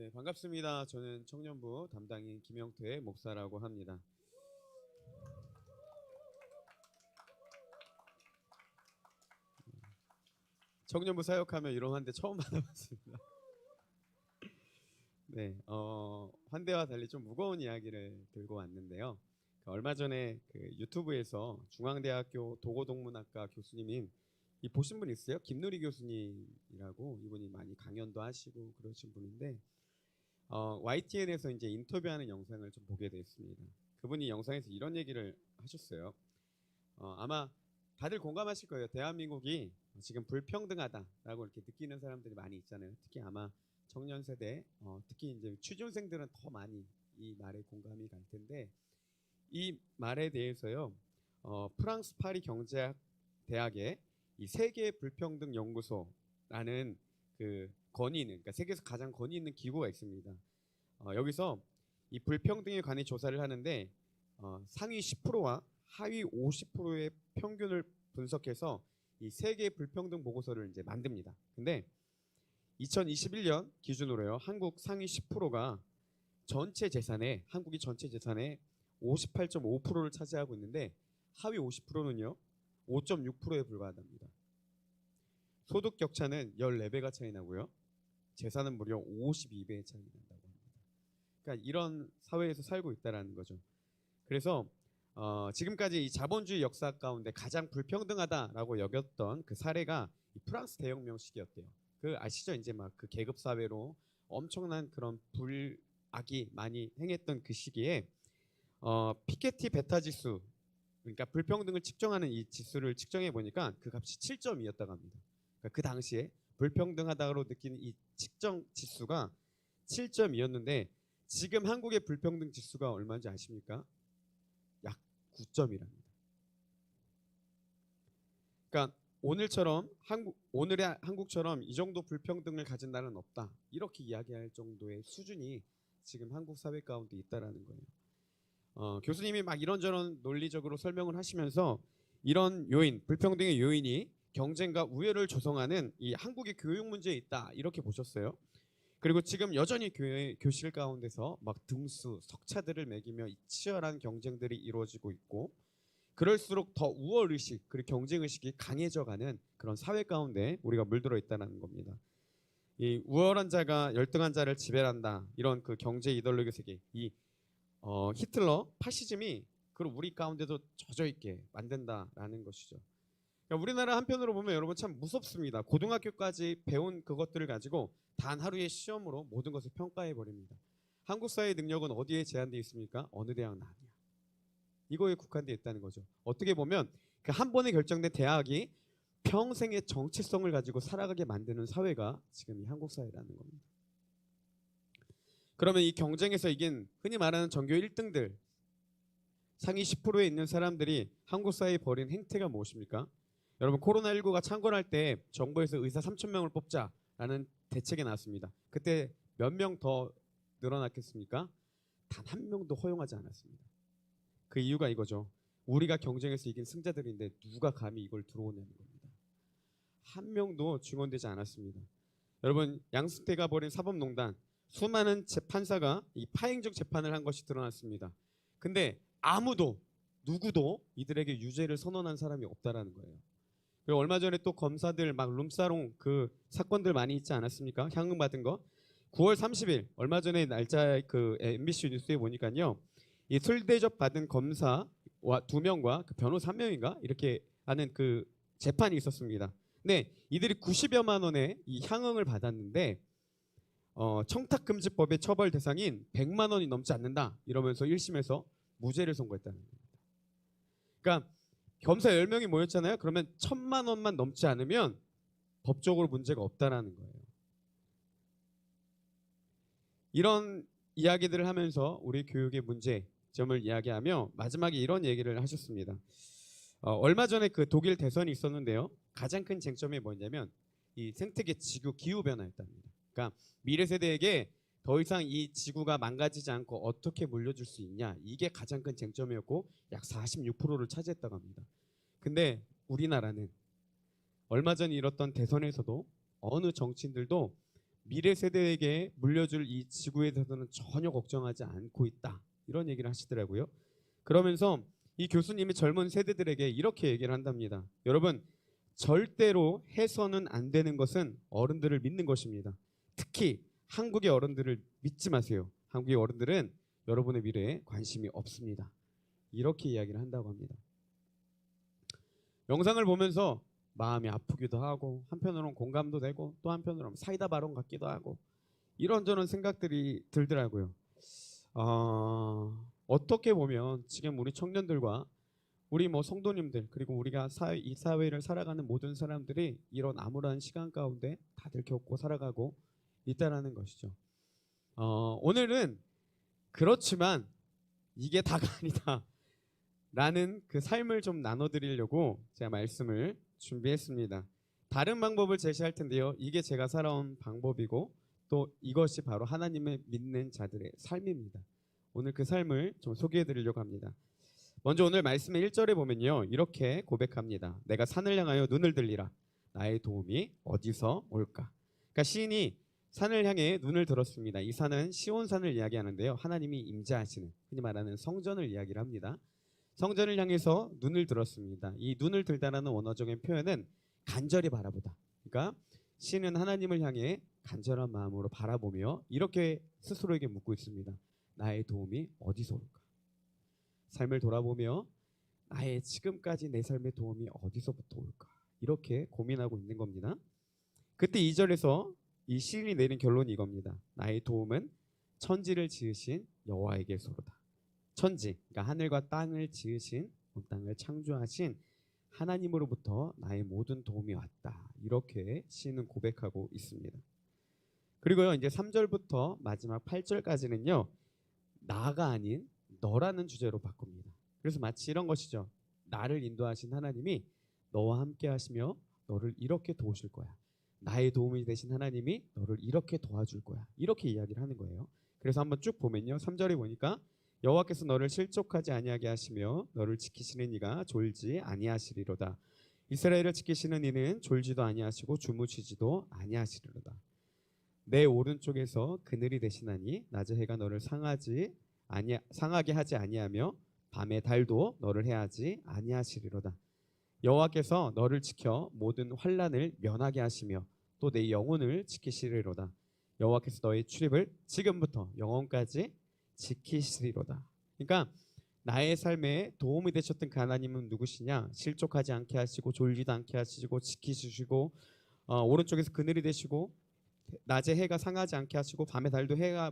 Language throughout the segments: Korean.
네, 반갑습니다. 저는 청년부 담당인 김영태 목사라고 합니다. 청년부 사역하면 이런 환대 처음 받아봤습니다. 네, 환대와 달리 좀 무거운 이야기를 들고 왔는데요. 얼마 전에 그 유튜브에서 중앙대학교 도고동문학과 교수님인 이 보신 분 있어요? 김누리 교수님이라고, 이분이 많이 강연도 하시고 그러신 분인데 YTN에서 이제 인터뷰하는 영상을 좀 보게 됐습니다. 그분이 영상에서 이런 얘기를 하셨어요. 아마 다들 공감하실 거예요. 대한민국이 지금 불평등하다라고 이렇게 느끼는 사람들이 많이 있잖아요. 특히 아마 청년 세대, 특히 이제 취준생들은 더 많이 이 말에 공감이 갈 텐데, 이 말에 대해서요, 프랑스 파리 경제학 대학의 이 세계 불평등 연구소라는 그 권위 있는, 그러니까 세계에서 가장 권위 있는 기구가 있습니다. 여기서 이 불평등에 관해 조사를 하는데 상위 10%와 하위 50%의 평균을 분석해서 이 세계 불평등 보고서를 이제 만듭니다. 근데 2021년 기준으로요, 한국 상위 10%가 전체 재산의 한국이 전체 재산의 58.5%를 차지하고 있는데 하위 50%는요 5.6%에 불과하답니다. 소득 격차는 14배가 차이 나고요. 재산은 무려 52배의 차이 난다고 합니다. 그러니까 이런 사회에서 살고 있다라는 거죠. 그래서 지금까지 이 자본주의 역사 가운데 가장 불평등하다라고 여겼던 그 사례가 이 프랑스 대혁명 시기였대요. 그 아시죠? 이제 막 그 계급 사회로 엄청난 그런 불악이 많이 행했던 그 시기에 피케티 베타 지수, 그러니까 불평등을 측정하는 이 지수를 측정해 보니까 그 값이 7.2였다고 합니다. 그러니까 그 당시에 불평등하다고 느끼는 이 측정 지수가 7.2였는데 지금 한국의 불평등 지수가 얼마인지 아십니까? 약 9점이랍니다. 그러니까 오늘의 한국처럼 이 정도 불평등을 가진 나라는 없다, 이렇게 이야기할 정도의 수준이 지금 한국 사회 가운데 있다라는 거예요. 교수님이 막 이런저런 논리적으로 설명을 하시면서 이런 요인, 불평등의 요인이 경쟁과 우열을 조성하는 이 한국의 교육 문제에 있다, 이렇게 보셨어요. 그리고 지금 여전히 교실 가운데서 막 등수, 석차들을 매기며 치열한 경쟁들이 이루어지고 있고, 그럴수록 더 우월의식 그리고 경쟁의식이 강해져가는 그런 사회 가운데 우리가 물들어 있다는 겁니다. 이 우월한 자가 열등한 자를 지배한다, 이런 그 경제 이데올로기 세계, 이 히틀러 파시즘이 그걸 우리 가운데도 젖어 있게 만든다라는 것이죠. 그러니까 우리나라 한편으로 보면 여러분 참 무섭습니다. 고등학교까지 배운 그것들을 가지고 단 하루의 시험으로 모든 것을 평가해 버립니다. 한국 사회의 능력은 어디에 제한되어 있습니까? 어느 대학은 아니야. 이거에 국한되어 있다는 거죠. 어떻게 보면 그 한 번에 결정된 대학이 평생의 정체성을 가지고 살아가게 만드는 사회가 지금 이 한국 사회라는 겁니다. 그러면 이 경쟁에서 이긴 흔히 말하는 전교 1등들, 상위 10%에 있는 사람들이 한국 사회에 벌인 행태가 무엇입니까? 여러분, 코로나19가 창궐할 때 정부에서 의사 3,000명을 뽑자라는 대책이 나왔습니다. 그때 몇 명 더 늘어났겠습니까? 단 한 명도 허용하지 않았습니다. 그 이유가 이거죠. 우리가 경쟁에서 이긴 승자들인데 누가 감히 이걸 들어오냐는 겁니다. 한 명도 증언되지 않았습니다. 여러분, 양승태가 벌인 사법농단, 수많은 재판사가 이 파행적 재판을 한 것이 드러났습니다. 근데 누구도 이들에게 유죄를 선언한 사람이 없다라는 거예요. 그리고 얼마 전에 또 검사들 막 룸사롱 그 사건들 많이 있지 않았습니까? 향응 받은 거. 9월 30일 얼마 전에 날짜 그 MBC 뉴스에 보니까요, 이 술 대접 받은 검사와 2명과 그 변호사 1명인가 이렇게 하는 그 재판이 있었습니다. 근데 이들이 90여만 원의 이 향응을 받았는데 청탁금지법의 처벌 대상인 100만 원이 넘지 않는다 이러면서 1심에서 무죄를 선고했다는 겁니다. 그러니까 검사 10명이 모였잖아요. 그러면 1,000만 원만 넘지 않으면 법적으로 문제가 없다라는 거예요. 이런 이야기들을 하면서 우리 교육의 문제점을 이야기하며 마지막에 이런 얘기를 하셨습니다. 얼마 전에 그 독일 대선이 있었는데요. 가장 큰 쟁점이 뭐냐면 이 생태계 지구 기후 변화였답니다. 그러니까 미래 세대에게 더 이상 이 지구가 망가지지 않고 어떻게 물려줄 수 있냐, 이게 가장 큰 쟁점이었고 약 46%를 차지했다고 합니다. 근데 우리나라는 얼마 전 이뤘던 대선에서도 어느 정치인들도 미래 세대에게 물려줄 이 지구에 대해서는 전혀 걱정하지 않고 있다. 이런 얘기를 하시더라고요. 그러면서 이 교수님이 젊은 세대들에게 이렇게 얘기를 한답니다. 여러분, 절대로 해서는 안 되는 것은 어른들을 믿는 것입니다. 특히 한국의 어른들을 믿지 마세요. 한국의 어른들은 여러분의 미래에 관심이 없습니다. 이렇게 이야기를 한다고 합니다. 영상을 보면서 마음이 아프기도 하고 한편으로는 공감도 되고 또 한편으로는 사이다 발언 같기도 하고 이런저런 생각들이 들더라고요. 어떻게 보면 지금 우리 청년들과 우리 성도님들 그리고 우리가 이 사회를 살아가는 모든 사람들이 이런 암울한 시간 가운데 다들 겪고 살아가고 있다라는 것이죠. 오늘은 그렇지만 이게 다가 아니다 라는 그 삶을 좀 나눠드리려고 제가 말씀을 준비했습니다. 다른 방법을 제시할 텐데요. 이게 제가 살아온 방법이고 또 이것이 바로 하나님을 믿는 자들의 삶입니다. 오늘 그 삶을 좀 소개해드리려고 합니다. 먼저 오늘 말씀의 1절에 보면요. 이렇게 고백합니다. 내가 산을 향하여 눈을 들리라. 나의 도움이 어디서 올까? 그러니까 시인이 산을 향해 눈을 들었습니다. 이 산은 시온산을 이야기하는데요. 하나님이 임재하시는 흔히 말하는 성전을 이야기를 합니다. 성전을 향해서 눈을 들었습니다. 이 눈을 들다라는 원어적인 표현은 간절히 바라보다. 그러니까 시인은 하나님을 향해 간절한 마음으로 바라보며 이렇게 스스로에게 묻고 있습니다. 나의 도움이 어디서 올까? 삶을 돌아보며 나의 지금까지 내 삶의 도움이 어디서부터 올까? 이렇게 고민하고 있는 겁니다. 그때 2절에서 이 시인이 내린 결론이 이겁니다. 나의 도움은 천지를 지으신 여호와에게서로다. 천지, 그러니까 하늘과 땅을 지으신 온 땅을 창조하신 하나님으로부터 나의 모든 도움이 왔다. 이렇게 시인은 고백하고 있습니다. 그리고요, 이제 3절부터 마지막 8절까지는요. 나가 아닌 너라는 주제로 바꿉니다. 그래서 마치 이런 것이죠. 나를 인도하신 하나님이 너와 함께 하시며 너를 이렇게 도우실 거야. 나의 도움이 되신 하나님이 너를 이렇게 도와줄 거야. 이렇게 이야기를 하는 거예요. 그래서 한번 쭉 보면요. 3절에 보니까 여호와께서 너를 실족하지 아니하게 하시며 너를 지키시는 이가 졸지 아니하시리로다. 이스라엘을 지키시는 이는 졸지도 아니하시고 주무시지도 아니하시리로다. 내 오른쪽에서 그늘이 되시나니 낮의 해가 너를 상하게 하지 아니하며 밤의 달도 너를 해하지 아니하시리로다. 여호와께서 너를 지켜 모든 환난을 면하게 하시며 또 내 영혼을 지키시리로다. 여호와께서 너의 출입을 지금부터 영원까지 지키시리로다. 그러니까 나의 삶에 도움이 되셨던 그 하나님은 누구시냐? 실족하지 않게 하시고 졸지도 않게 하시고 지키시고 오른쪽에서 그늘이 되시고 낮에 해가 상하지 않게 하시고 밤에 달도 해가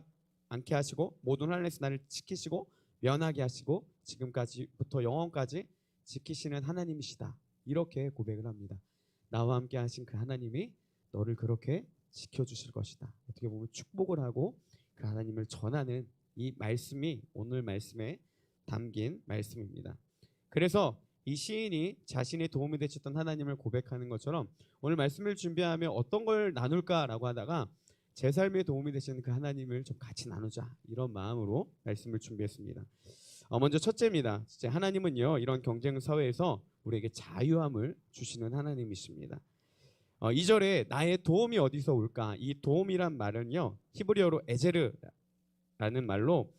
않게 하시고 모든 환난에서 나를 지키시고 면하게 하시고 지금까지부터 영원까지 지키시는 하나님이시다. 이렇게 고백을 합니다. 나와 함께 하신 그 하나님이 너를 그렇게 지켜주실 것이다. 어떻게 보면 축복을 하고 그 하나님을 전하는 이 말씀이 오늘 말씀에 담긴 말씀입니다. 그래서 이 시인이 자신의 도움이 되셨던 하나님을 고백하는 것처럼 오늘 말씀을 준비하며 어떤 걸 나눌까라고 하다가 제 삶에 도움이 되시는 그 하나님을 좀 같이 나누자 이런 마음으로 말씀을 준비했습니다. 먼저 첫째입니다. 하나님은요 이런 경쟁 사회에서 우리에게 자유함을 주시는 하나님이십니다. 2절에 나의 도움이 어디서 올까? 이 도움이란 말은요 히브리어로 에제르라는 말로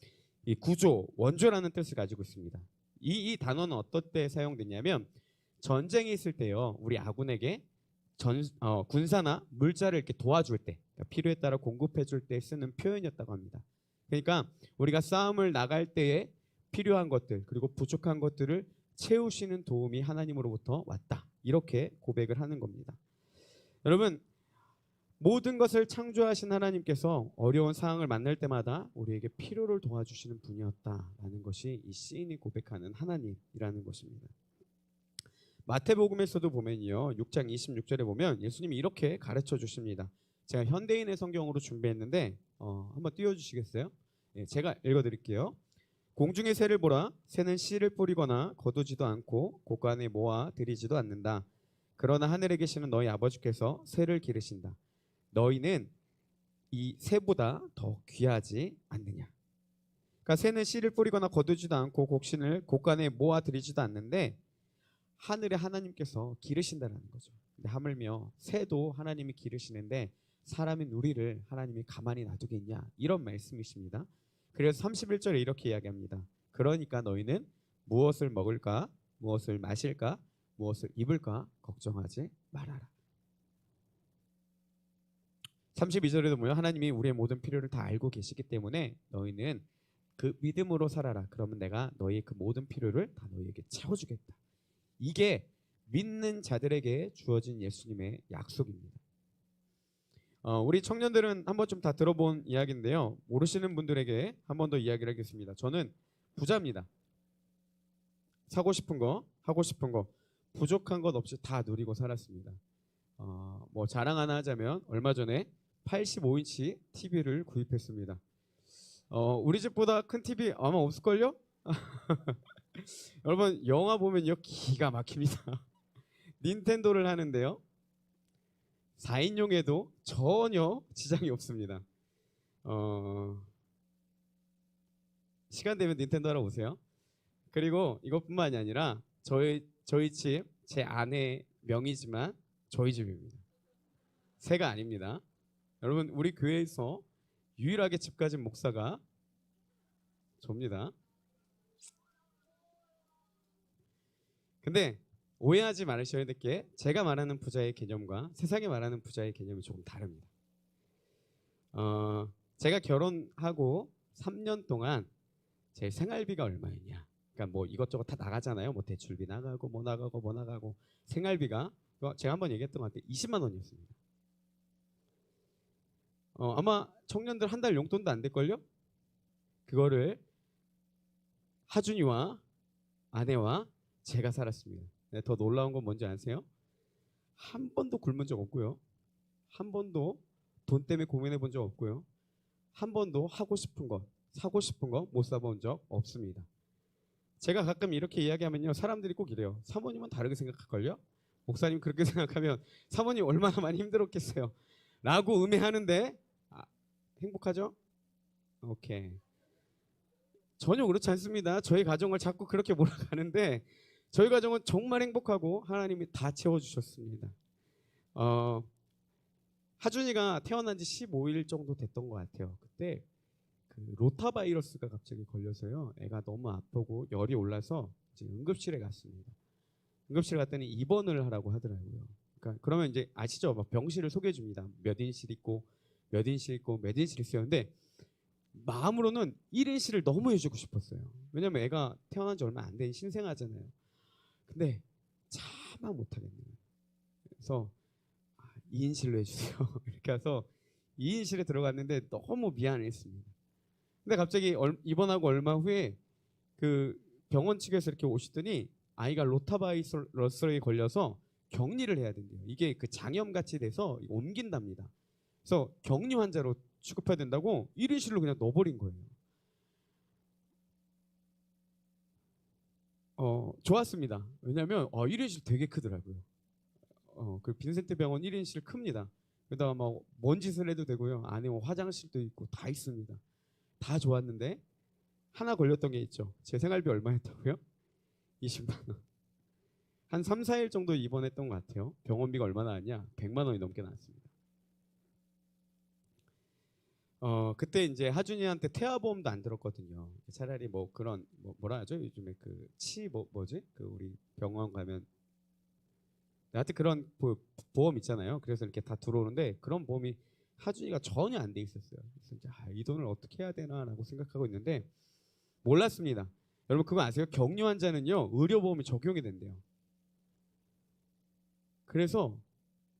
이 구조, 원조라는 뜻을 가지고 있습니다. 이 단어는 어떨 때 사용되냐면 전쟁이 있을 때요 우리 아군에게 군사나 물자를 이렇게 도와줄 때 그러니까 필요에 따라 공급해 줄 때 쓰는 표현이었다고 합니다. 그러니까 우리가 싸움을 나갈 때에 필요한 것들 그리고 부족한 것들을 채우시는 도움이 하나님으로부터 왔다. 이렇게 고백을 하는 겁니다. 여러분 모든 것을 창조하신 하나님께서 어려운 상황을 만날 때마다 우리에게 필요를 도와주시는 분이었다라는 것이 이 시인이 고백하는 하나님이라는 것입니다. 마태복음에서도 보면요 6장 26절에 보면 예수님이 이렇게 가르쳐 주십니다. 제가 현대인의 성경으로 준비했는데 한번 띄워주시겠어요? 제가 읽어드릴게요. 공중의 새를 보라. 새는 씨를 뿌리거나 거두지도 않고 곳간에 모아 들이지도 않는다. 그러나 하늘에 계시는 너희 아버지께서 새를 기르신다. 너희는 이 새보다 더 귀하지 않느냐. 그러니까 새는 씨를 뿌리거나 거두지도 않고 곳간에 모아 들이지도 않는데 하늘에 하나님께서 기르신다는 거죠. 근데 하물며 새도 하나님이 기르시는데 사람인 우리를 하나님이 가만히 놔두겠냐 이런 말씀이십니다. 그래서 31절에 이렇게 이야기합니다. 그러니까 너희는 무엇을 먹을까 무엇을 마실까 무엇을 입을까 걱정하지 말아라. 32절에도 뭐요? 하나님이 우리의 모든 필요를 다 알고 계시기 때문에 너희는 그 믿음으로 살아라. 그러면 내가 너희의 그 모든 필요를 다 너희에게 채워주겠다. 이게 믿는 자들에게 주어진 예수님의 약속입니다. 우리 청년들은 한 번쯤 다 들어본 이야기인데요. 모르시는 분들에게 한 번 더 이야기를 하겠습니다. 저는 부자입니다. 사고 싶은 거, 하고 싶은 거, 부족한 것 없이 다 누리고 살았습니다. 뭐 자랑 하나 하자면 얼마 전에 85인치 TV를 구입했습니다. 우리 집보다 큰 TV 아마 없을걸요? 여러분 영화 보면요 기가 막힙니다. 닌텐도를 하는데요 4인용에도 전혀 지장이 없습니다. 시간 되면 닌텐도 하러 오세요. 그리고 이것뿐만이 아니라 저희 집 제 아내 명의지만 저희 집입니다. 새가 아닙니다. 여러분 우리 교회에서 유일하게 집 가진 목사가 접니다. 근데 오해하지 말으셔야 될 게 제가 말하는 부자의 개념과 세상에 말하는 부자의 개념이 조금 다릅니다. 제가 결혼하고 3년 동안 제 생활비가 얼마였냐? 그러니까 뭐 이것저것 다 나가잖아요. 뭐 대출비 나가고 뭐 나가고 생활비가 제가 한번 얘기했던 것 같아요. 20만 원이었습니다. 아마 청년들 한 달 용돈도 안 될걸요? 그거를 하준이와 아내와 제가 살았습니다. 네, 더 놀라운 건 뭔지 아세요? 한 번도 굶은 적 없고요. 한 번도 돈 때문에 고민해 본 적 없고요. 한 번도 하고 싶은 거, 사고 싶은 거 못 사본 적 없습니다. 제가 가끔 이렇게 이야기하면요. 사람들이 꼭 이래요. 사모님은 다르게 생각할걸요? 목사님 그렇게 생각하면 사모님 얼마나 많이 힘들었겠어요. 라고 음해하는데 행복하죠? 오케이. 전혀 그렇지 않습니다. 저희 가정을 자꾸 그렇게 몰아가는데 저희 가정은 정말 행복하고 하나님이 다 채워주셨습니다. 하준이가 태어난 지 15일 정도 됐던 것 같아요. 그때 그 로타바이러스가 갑자기 걸려서요. 애가 너무 아프고 열이 올라서 이제 응급실에 갔습니다. 응급실에 갔더니 입원을 하라고 하더라고요. 그러면 이제 아시죠? 막 병실을 소개해 줍니다. 몇 인실 있고 몇 인실 있고 몇 인실 있어요. 근데 마음으로는 1인실을 너무 해주고 싶었어요. 왜냐면 애가 태어난 지 얼마 안 된 신생아잖아요. 근데 차마 못하겠네요. 그래서 2인실로 해주세요. 이렇게 해서 2인실에 들어갔는데 너무 미안했습니다. 근데 갑자기 입원하고 얼마 후에 그 병원 측에서 이렇게 오시더니 아이가 로타바이러스에 걸려서 격리를 해야 된대요. 이게 그 장염같이 돼서 옮긴답니다. 그래서 격리 환자로 취급해야 된다고 1인실로 그냥 넣어버린 거예요. 좋았습니다. 왜냐하면 1인실 되게 크더라고요. 그 빈센트 병원 1인실 큽니다. 그러다가 막 뭔 짓을 해도 되고요. 안에 뭐 화장실도 있고 다 있습니다. 다 좋았는데 하나 걸렸던 게 있죠. 제 생활비 얼마였다고요? 20만 원. 한 3, 4일 정도 입원했던 것 같아요. 병원비가 얼마나 나왔냐? 100만 원이 넘게 나왔습니다. 그때 이제 하준이한테 태아보험도 안 들었거든요. 차라리 뭐 그런 뭐라 하죠? 요즘에 그 뭐지? 그 우리 병원 가면 하여튼 그런 보험 있잖아요. 그래서 이렇게 다 들어오는데 그런 보험이 하준이가 전혀 안 돼 있었어요. 그래서 이제 이 돈을 어떻게 해야 되나라고 생각하고 있는데 몰랐습니다. 여러분 그거 아세요? 격리 환자는요 의료보험이 적용이 된대요. 그래서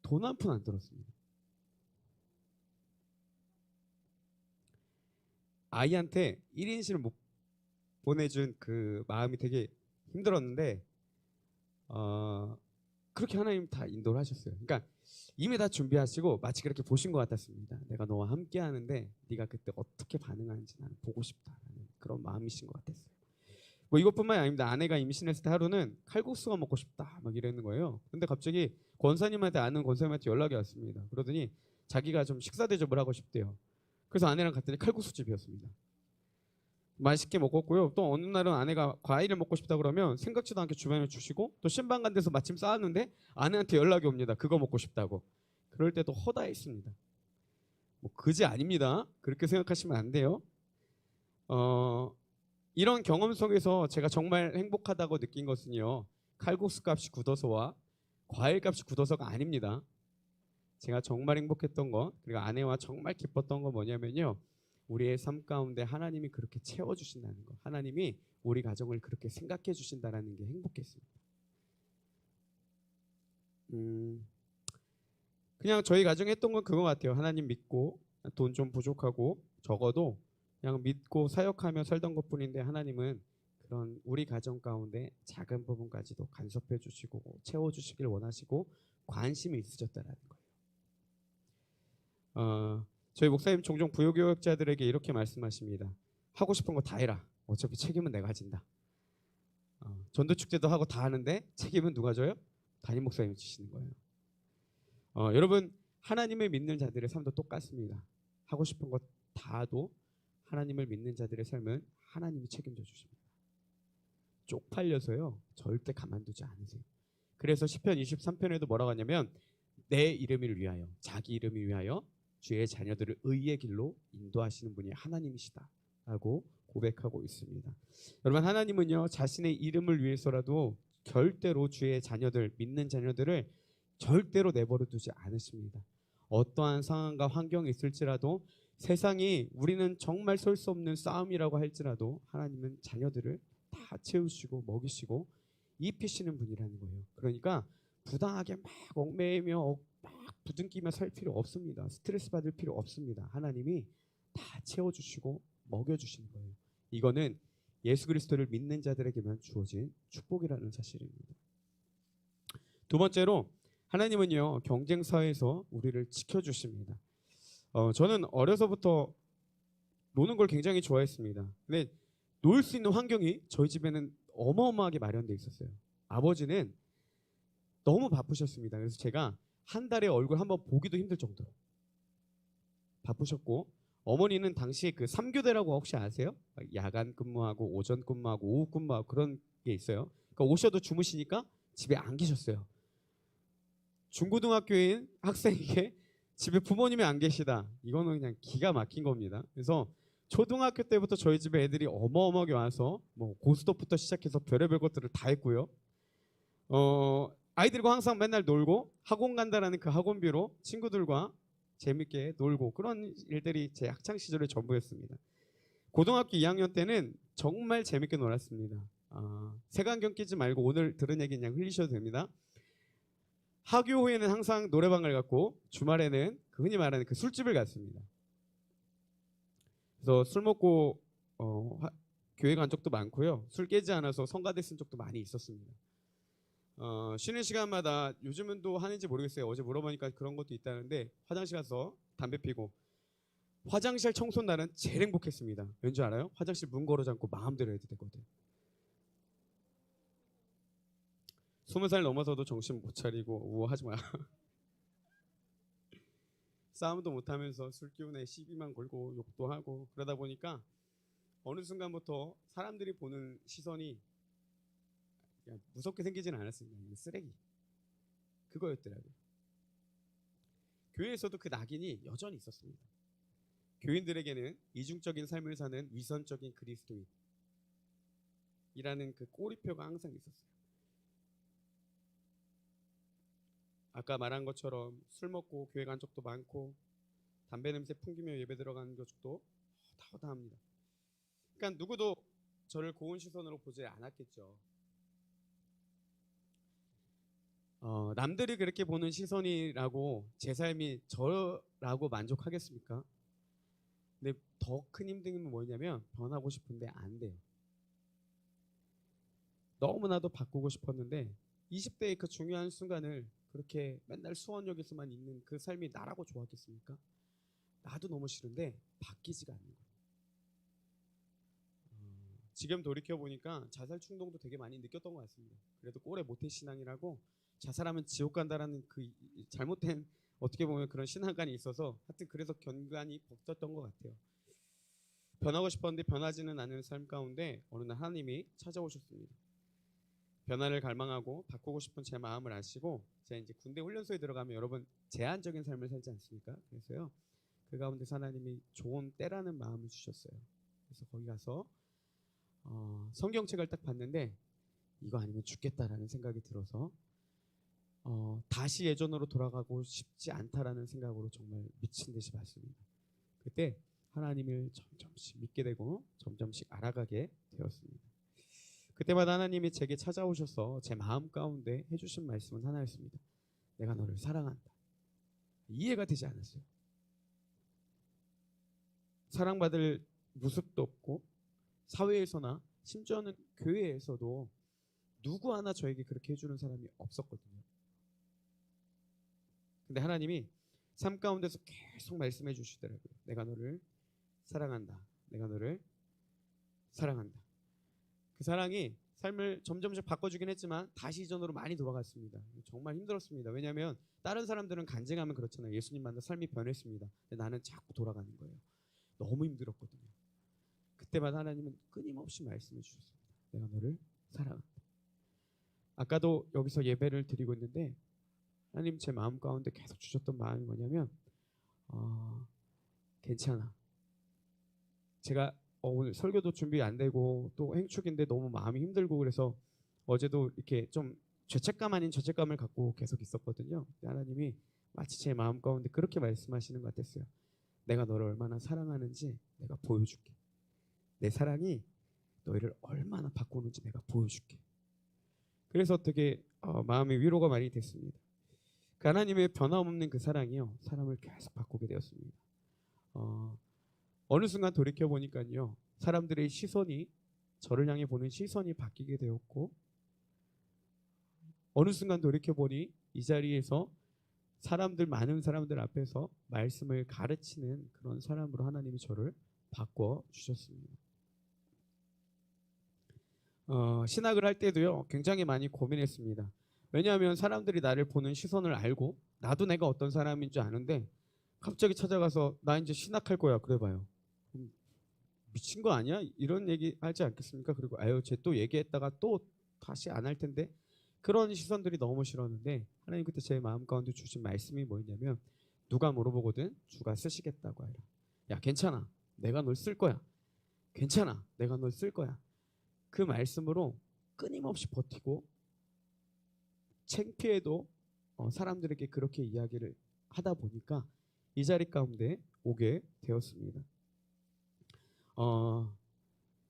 돈 한 푼 안 들었습니다. 아이한테 1인실을 못 보내준 그 마음이 되게 힘들었는데 그렇게 하나님 다 인도를 하셨어요. 그러니까 이미 다 준비하시고 마치 그렇게 보신 것 같았습니다. 내가 너와 함께 하는데 네가 그때 어떻게 반응하는지 나는 보고 싶다라는 그런 마음이신 것 같았어요. 뭐 이것뿐만이 아닙니다. 아내가 임신했을 때 하루는 칼국수가 먹고 싶다 막 이러는 거예요. 근데 갑자기 권사님한테 아는 권사님한테 연락이 왔습니다. 그러더니 자기가 좀 식사 대접을 하고 싶대요. 그래서 아내랑 갔더니 칼국수 집이었습니다. 맛있게 먹었고요. 또 어느 날은 아내가 과일을 먹고 싶다 그러면 생각지도 않게 주변에 주시고 또 신방 간 데서 마침 싸웠는데 아내한테 연락이 옵니다. 그거 먹고 싶다고. 그럴 때도 허다했습니다. 뭐 그지 아닙니다. 그렇게 생각하시면 안 돼요. 이런 경험 속에서 제가 정말 행복하다고 느낀 것은요. 칼국수 값이 굳어서와 과일 값이 굳어서가 아닙니다. 제가 정말 행복했던 것, 그리고 아내와 정말 기뻤던 건 뭐냐면요. 우리의 삶 가운데 하나님이 그렇게 채워주신다는 것. 하나님이 우리 가정을 그렇게 생각해 주신다는 게 행복했습니다. 그냥 저희 가정에 했던 건 그거 같아요. 하나님 믿고 돈 좀 부족하고 적어도 그냥 믿고 사역하며 살던 것뿐인데 하나님은 그런 우리 가정 가운데 작은 부분까지도 간섭해 주시고 채워주시길 원하시고 관심이 있으셨다라는 거예요. 저희 목사님 종종 부요교역자들에게 이렇게 말씀하십니다. 하고 싶은 거 다 해라. 어차피 책임은 내가 진다. 전도축제도 하고 다 하는데 책임은 누가 져요? 담임 목사님이 지시는 거예요. 여러분 하나님을 믿는 자들의 삶도 똑같습니다. 하고 싶은 것 다 해도 하나님을 믿는 자들의 삶은 하나님이 책임져 주십니다. 쪽팔려서요 절대 가만두지 않으세요. 그래서 시편 23편에도 뭐라고 하냐면 내 이름을 위하여 자기 이름을 위하여 주의 자녀들을 의의 길로 인도하시는 분이 하나님이시다 라고 고백하고 있습니다. 여러분 하나님은요 자신의 이름을 위해서라도 절대로 주의 자녀들 믿는 자녀들을 절대로 내버려 두지 않으십니다. 어떠한 상황과 환경이 있을지라도 세상이 우리는 정말 설 수 없는 싸움이라고 할지라도 하나님은 자녀들을 다 채우시고 먹이시고 입히시는 분이라는 거예요. 그러니까 부당하게 막 얽매이며 막 부둥키며 살 필요 없습니다. 스트레스 받을 필요 없습니다. 하나님이 다 채워주시고 먹여주시는 거예요. 이거는 예수 그리스도를 믿는 자들에게만 주어진 축복이라는 사실입니다. 두 번째로 하나님은요 경쟁 사회에서 우리를 지켜주십니다. 저는 어려서부터 노는 걸 굉장히 좋아했습니다. 근데 놀 수 있는 환경이 저희 집에는 어마어마하게 마련되어 있었어요. 아버지는 너무 바쁘셨습니다. 그래서 제가 한 달에 얼굴 한번 보기도 힘들 정도로 바쁘셨고 어머니는 당시 그 3교대라고 혹시 아세요? 야간 근무하고 오전 근무하고 오후 근무하고 그런 게 있어요. 그러니까 오셔도 주무시니까 집에 안 계셨어요. 중고등학교인 학생에게 집에 부모님이 안 계시다. 이거는 그냥 기가 막힌 겁니다. 그래서 초등학교 때부터 저희 집에 애들이 어마어마하게 와서 뭐 고스톱부터 시작해서 별의별 것들을 다 했고요. 아이들과 항상 맨날 놀고 학원 간다라는 그 학원비로 친구들과 재밌게 놀고 그런 일들이 제 학창 시절의 전부였습니다. 고등학교 2학년 때는 정말 재밌게 놀았습니다. 색안경 끼지 말고 오늘 들은 얘기 그냥 흘리셔도 됩니다. 학교 후에는 항상 노래방을 갔고 주말에는 흔히 말하는 그 술집을 갔습니다. 그래서 술 먹고 교회 간 적도 많고요. 술 깨지 않아서 성가대 쓴 적도 많이 있었습니다. 쉬는 시간마다 요즘은 또 하는지 모르겠어요. 어제 물어보니까 그런 것도 있다는데 화장실 가서 담배 피고 화장실 청소 날은 제일 행복했습니다. 왠지 알아요? 화장실 문 걸어 잠고 마음대로 해도 되거든. 20살 넘어서도 정신 못 차리고 우하지 마. 싸움도 못하면서 술 기운에 시비만 걸고 욕도 하고 그러다 보니까 어느 순간부터 사람들이 보는 시선이 무섭게 생기지는 않았습니다. 쓰레기 그거였더라고요. 교회에서도 그 낙인이 여전히 있었습니다. 교인들에게는 이중적인 삶을 사는 위선적인 그리스도인이라는 그 꼬리표가 항상 있었어요. 아까 말한 것처럼 술 먹고 교회 간 적도 많고 담배 냄새 풍기며 예배 들어가는 것도 허다합니다. 그러니까 누구도 저를 고운 시선으로 보지 않았겠죠. 남들이 그렇게 보는 시선이라고 제 삶이 저라고 만족하겠습니까? 근데 더 큰 힘듦은 뭐냐면 변하고 싶은데 안 돼요. 너무나도 바꾸고 싶었는데 20대의 그 중요한 순간을 그렇게 맨날 수원역에서만 있는 그 삶이 나라고 좋았겠습니까? 나도 너무 싫은데 바뀌지가 않는 거예요. 지금 돌이켜보니까 자살 충동도 되게 많이 느꼈던 것 같습니다. 그래도 꼴의 모태신앙이라고 자살하면 지옥 간다라는 그 잘못된 어떻게 보면 그런 신앙관이 있어서 하여튼 그래서 견간이 벅찼던 것 같아요. 변하고 싶었는데 변하지는 않은 삶 가운데 어느 날 하나님이 찾아오셨습니다. 변화를 갈망하고 바꾸고 싶은 제 마음을 아시고 제가 이제 군대 훈련소에 들어가면 여러분 제한적인 삶을 살지 않습니까? 그래서요 그 가운데 하나님이 좋은 때라는 마음을 주셨어요. 그래서 거기 가서 성경책을 딱 봤는데 이거 아니면 죽겠다라는 생각이 들어서 다시 예전으로 돌아가고 싶지 않다라는 생각으로 정말 미친 듯이 봤습니다. 그때 하나님을 점점씩 믿게 되고 점점씩 알아가게 되었습니다. 그때마다 하나님이 제게 찾아오셔서 제 마음 가운데 해주신 말씀은 하나였습니다. 내가 너를 사랑한다. 이해가 되지 않았어요. 사랑받을 모습도 없고 사회에서나 심지어는 교회에서도 누구 하나 저에게 그렇게 해주는 사람이 없었거든요. 근데 하나님이 삶 가운데서 계속 말씀해 주시더라고요. 내가 너를 사랑한다. 내가 너를 사랑한다. 그 사랑이 삶을 점점씩 바꿔주긴 했지만 다시 이전으로 많이 돌아갔습니다. 정말 힘들었습니다. 왜냐하면 다른 사람들은 간증하면 그렇잖아요. 예수님 만나 삶이 변했습니다. 근데 나는 자꾸 돌아가는 거예요. 너무 힘들었거든요. 그때마다 하나님은 끊임없이 말씀해 주셨습니다. 내가 너를 사랑한다. 아까도 여기서 예배를 드리고 있는데 하나님 제 마음 가운데 계속 주셨던 마음이 뭐냐면 괜찮아. 제가 오늘 설교도 준비 안 되고 또 행축인데 너무 마음이 힘들고 그래서 어제도 이렇게 좀 죄책감 아닌 죄책감을 갖고 계속 있었거든요. 하나님이 마치 제 마음 가운데 그렇게 말씀하시는 것 같았어요. 내가 너를 얼마나 사랑하는지 내가 보여줄게. 내 사랑이 너희를 얼마나 바꾸는지 내가 보여줄게. 그래서 되게 마음의 위로가 많이 됐습니다. 그 하나님의 변함없는 그 사랑이요, 사람을 계속 바꾸게 되었습니다. 어느 순간 돌이켜 보니까요, 사람들의 시선이 저를 향해 보는 시선이 바뀌게 되었고, 어느 순간 돌이켜 보니 이 자리에서 많은 사람들 앞에서 말씀을 가르치는 그런 사람으로 하나님이 저를 바꿔 주셨습니다. 신학을 할 때도요, 굉장히 많이 고민했습니다. 왜냐하면 사람들이 나를 보는 시선을 알고 나도 내가 어떤 사람인 줄 아는데 갑자기 찾아가서 나 이제 신학할 거야 그래봐요. 미친 거 아니야? 이런 얘기 하지 않겠습니까? 그리고 아유 쟤 또 얘기했다가 또 다시 안 할 텐데, 그런 시선들이 너무 싫었는데 하나님 그때 제 마음 가운데 주신 말씀이 뭐였냐면, 누가 물어보거든 주가 쓰시겠다고 하라. 야 괜찮아, 내가 널 쓸 거야. 괜찮아, 내가 널 쓸 거야. 그 말씀으로 끊임없이 버티고 창피해도 사람들에게 그렇게 이야기를 하다 보니까 이 자리 가운데 오게 되었습니다.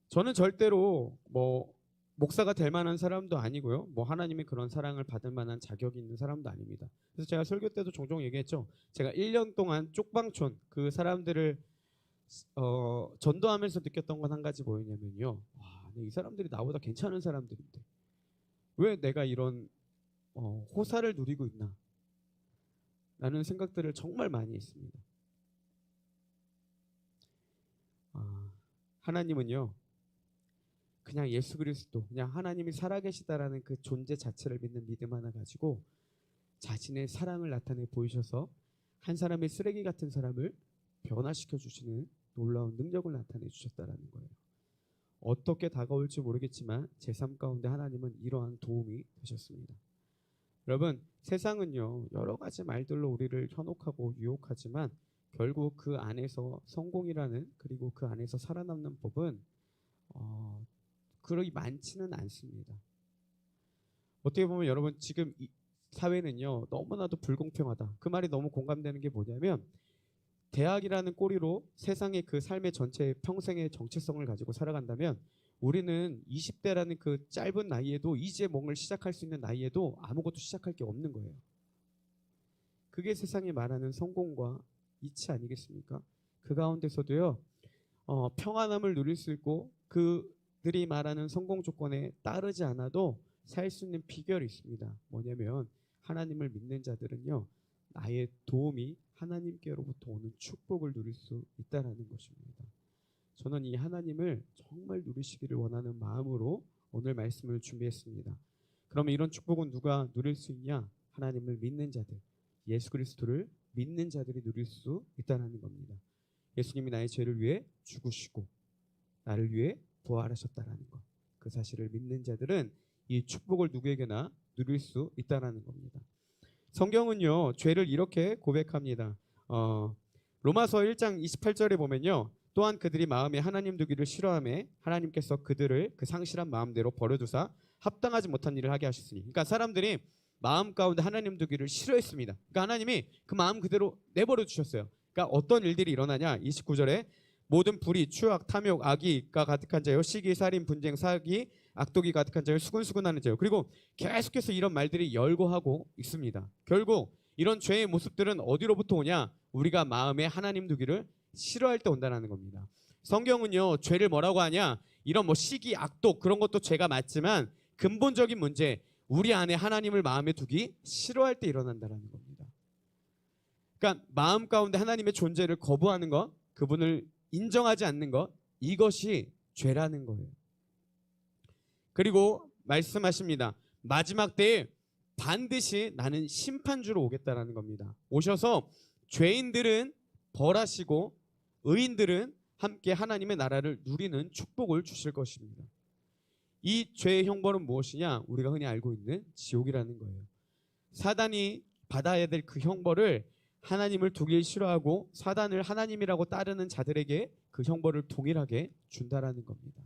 저는 절대로 뭐 목사가 될 만한 사람도 아니고요, 뭐 하나님의 그런 사랑을 받을 만한 자격이 있는 사람도 아닙니다. 그래서 제가 설교 때도 종종 얘기했죠. 제가 1년 동안 쪽방촌 그 사람들을 전도하면서 느꼈던 건 한 가지 뭐였냐면요, 와, 이 사람들이 나보다 괜찮은 사람들인데 왜 내가 이런 호사를 누리고 있나 라는 생각들을 정말 많이 했습니다. 하나님은요, 그냥 예수 그리스도, 그냥 하나님이 살아계시다라는 그 존재 자체를 믿는 믿음 하나 가지고 자신의 사랑을 나타내 보이셔서 한 사람의 쓰레기 같은 사람을 변화시켜 주시는 놀라운 능력을 나타내 주셨다라는 거예요. 어떻게 다가올지 모르겠지만 제 삶 가운데 하나님은 이러한 도움이 되셨습니다. 여러분, 세상은요 여러 가지 말들로 우리를 현혹하고 유혹하지만 결국 그 안에서 성공이라는, 그리고 그 안에서 살아남는 법은 그렇게 많지는 않습니다. 어떻게 보면 여러분 지금 이 사회는요 너무나도 불공평하다, 그 말이 너무 공감되는 게 뭐냐면, 대학이라는 꼬리로 세상의 그 삶의 전체 평생의 정체성을 가지고 살아간다면 우리는 20대라는 그 짧은 나이에도 이제 뭔가를 시작할 수 있는 나이에도 아무것도 시작할 게 없는 거예요. 그게 세상이 말하는 성공과 이치 아니겠습니까? 그 가운데서도요 평안함을 누릴 수 있고 그들이 말하는 성공 조건에 따르지 않아도 살 수 있는 비결이 있습니다. 뭐냐면 하나님을 믿는 자들은요 나의 도움이 하나님께로부터 오는 축복을 누릴 수 있다는 것입니다. 저는 이 하나님을 정말 누리시기를 원하는 마음으로 오늘 말씀을 준비했습니다. 그러면 이런 축복은 누가 누릴 수 있냐? 하나님을 믿는 자들, 예수 그리스도를 믿는 자들이 누릴 수 있다는 겁니다. 예수님이 나의 죄를 위해 죽으시고 나를 위해 부활하셨다는 것, 그 사실을 믿는 자들은 이 축복을 누구에게나 누릴 수 있다는 겁니다. 성경은요 죄를 이렇게 고백합니다. 로마서 1장 28절에 보면요. 또한 그들이 마음에 하나님 두기를 싫어하며 하나님께서 그들을 그 상실한 마음대로 버려두사 합당하지 못한 일을 하게 하셨으니. 그러니까 사람들이 마음 가운데 하나님 두기를 싫어했습니다. 그러니까 하나님이 그 마음 그대로 내버려 두셨어요. 그러니까 어떤 일들이 일어나냐? 29절에 모든 불의, 추악, 탐욕, 악의가 가득한 자요, 시기, 살인, 분쟁, 사기, 악독이 가득한 자요, 수근수근하는 자요. 그리고 계속해서 이런 말들이 열거하고 있습니다. 결국 이런 죄의 모습들은 어디로부터 오냐? 우리가 마음에 하나님 두기를 싫어할 때 온다는 겁니다. 성경은요, 죄를 뭐라고 하냐? 이런 뭐 시기, 악독 그런 것도 죄가 맞지만 근본적인 문제, 우리 안에 하나님을 마음에 두기 싫어할 때 일어난다는 겁니다. 그러니까 마음 가운데 하나님의 존재를 거부하는 것, 그분을 인정하지 않는 것, 이것이 죄라는 거예요. 그리고 말씀하십니다. 마지막 때에 반드시 나는 심판주로 오겠다라는 겁니다. 오셔서 죄인들은 벌하시고 의인들은 함께 하나님의 나라를 누리는 축복을 주실 것입니다. 이 죄의 형벌은 무엇이냐? 우리가 흔히 알고 있는 지옥이라는 거예요. 사단이 받아야 될 그 형벌을 하나님을 두길 싫어하고 사단을 하나님이라고 따르는 자들에게 그 형벌을 동일하게 준다라는 겁니다.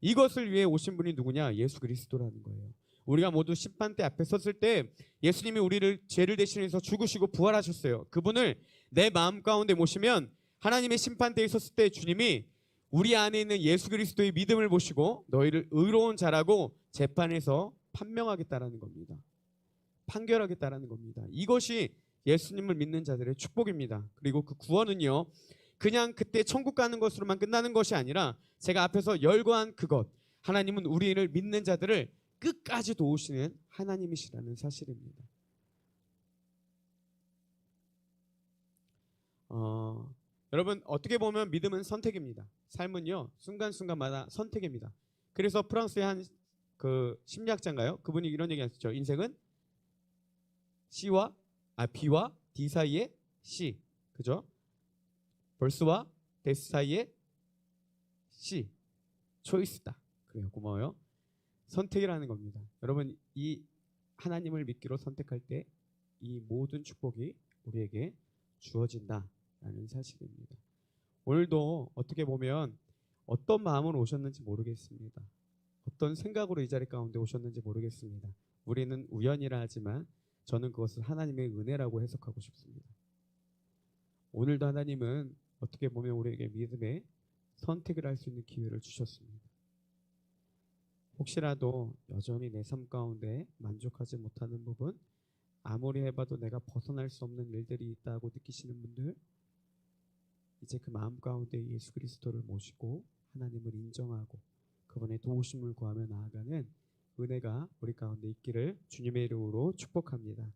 이것을 위해 오신 분이 누구냐? 예수 그리스도라는 거예요. 우리가 모두 심판대 앞에 섰을 때 예수님이 우리를 죄를 대신해서 죽으시고 부활하셨어요. 그분을 내 마음 가운데 모시면 하나님의 심판대에 섰을 때 주님이 우리 안에 있는 예수 그리스도의 믿음을 보시고 너희를 의로운 자라고 재판에서 판명하겠다라는 겁니다. 판결하겠다라는 겁니다. 이것이 예수님을 믿는 자들의 축복입니다. 그리고 그 구원은요, 그냥 그때 천국 가는 것으로만 끝나는 것이 아니라 제가 앞에서 열거한 그것, 하나님은 우리를 믿는 자들을 끝까지 도우시는 하나님이시라는 사실입니다. 여러분, 어떻게 보면 믿음은 선택입니다. 삶은요, 순간순간마다 선택입니다. 그래서 프랑스의 한 그 심리학자인가요? 그분이 이런 얘기 하셨죠. 인생은 B와 D 사이의 C, 그죠? 벌스와 데스 사이의 C, 초이스다. 그래요, 고마워요. 선택이라는 겁니다. 여러분, 이 하나님을 믿기로 선택할 때 이 모든 축복이 우리에게 주어진다라는 사실입니다. 오늘도 어떻게 보면 어떤 마음으로 오셨는지 모르겠습니다. 어떤 생각으로 이 자리 가운데 오셨는지 모르겠습니다. 우리는 우연이라 하지만 저는 그것을 하나님의 은혜라고 해석하고 싶습니다. 오늘도 하나님은 어떻게 보면 우리에게 믿음의 선택을 할 수 있는 기회를 주셨습니다. 혹시라도 여전히 내 삶 가운데 만족하지 못하는 부분, 아무리 해봐도 내가 벗어날 수 없는 일들이 있다고 느끼시는 분들, 이제 그 마음 가운데 예수 그리스도를 모시고 하나님을 인정하고 그분의 도우심을 구하며 나아가는 은혜가 우리 가운데 있기를 주님의 이름으로 축복합니다.